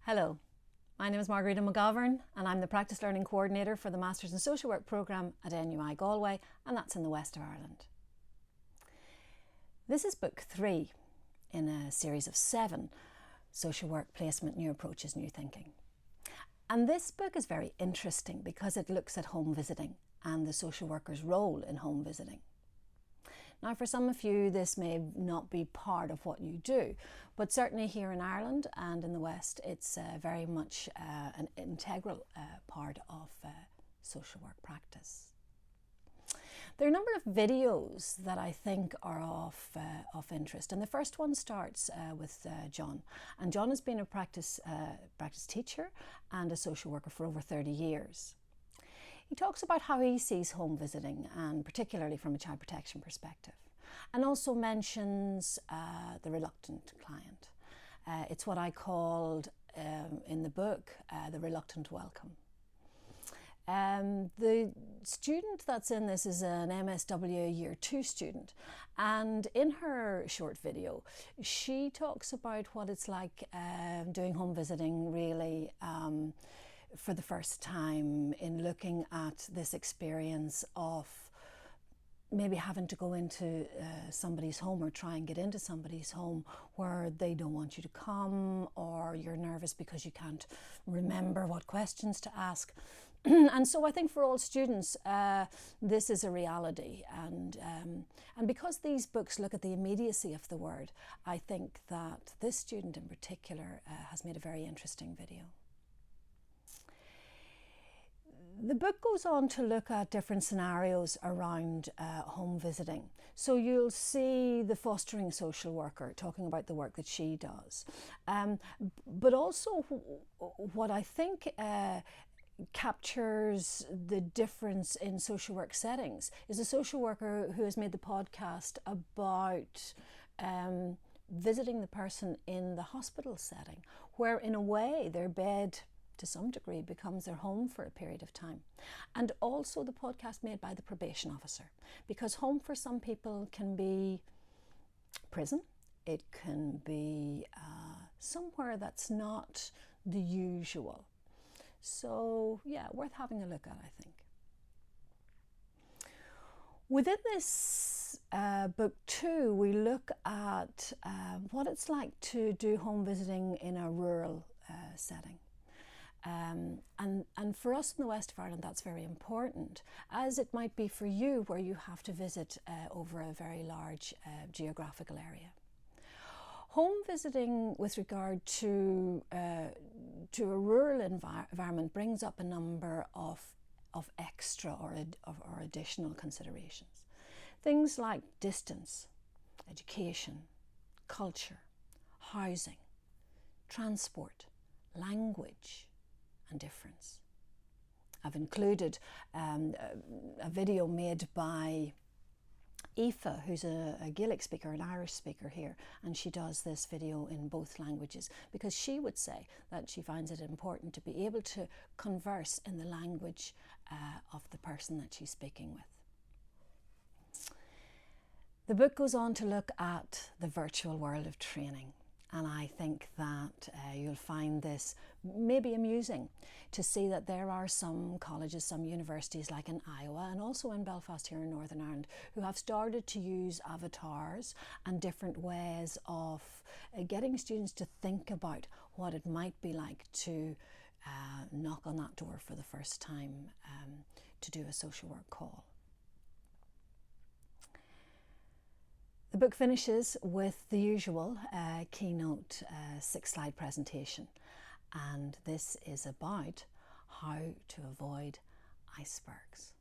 Hello, my name is Margarita McGovern and I'm the Practice Learning Coordinator for the Masters in Social Work programme at NUI Galway, and that's in the west of Ireland. This is book 3 in a series of 7, Social Work Placement, New Approaches, New Thinking. And this book is very interesting because it looks at home visiting and the social worker's role in home visiting. Now, for some of you, this may not be part of what you do, but certainly here in Ireland and in the West, it's very much an integral part of social work practice. There are a number of videos that I think are of interest, and the first one starts with John. And John has been a practice teacher and a social worker for over 30 years. He talks about how he sees home visiting, and particularly from a child protection perspective, and also mentions the reluctant client. It's what I called in the book the reluctant welcome. The student that's in this is an MSW Year 2 student, and in her short video she talks about what it's like doing home visiting really for the first time, in looking at this experience of maybe having to go into somebody's home or try and get into somebody's home where they don't want you to come, or you're nervous because you can't remember what questions to ask. And so I think for all students this is a reality, and because these books look at the immediacy of the word, I think that this student in particular has made a very interesting video. The book goes on to look at different scenarios around home visiting. So you'll see the fostering social worker talking about the work that she does. But also what I think captures the difference in social work settings is a social worker who has made the podcast about visiting the person in the hospital setting, where in a way their bed to some degree becomes their home for a period of time. And also the podcast made by the probation officer, because home for some people can be prison, it can be somewhere that's not the usual. So yeah, worth having a look at, I think. Within this book too, we look at what it's like to do home visiting in a rural setting. And for us in the west of Ireland, that's very important, as it might be for you, where you have to visit over a very large geographical area. Home visiting with regard to a rural environment brings up a number of extra or additional considerations. Things like distance, education, culture, housing, transport, language, and difference. I've included a video made by Aoife, who's a Gaelic speaker, an Irish speaker here, and she does this video in both languages because she would say that she finds it important to be able to converse in the language of the person that she's speaking with. The book goes on to look at the virtual world of training. And I think that you'll find this maybe amusing to see that there are some colleges, some universities like in Iowa and also in Belfast here in Northern Ireland, who have started to use avatars and different ways of getting students to think about what it might be like to knock on that door for the first time to do a social work call. The book finishes with the usual keynote 6-slide presentation, and this is about how to avoid icebergs.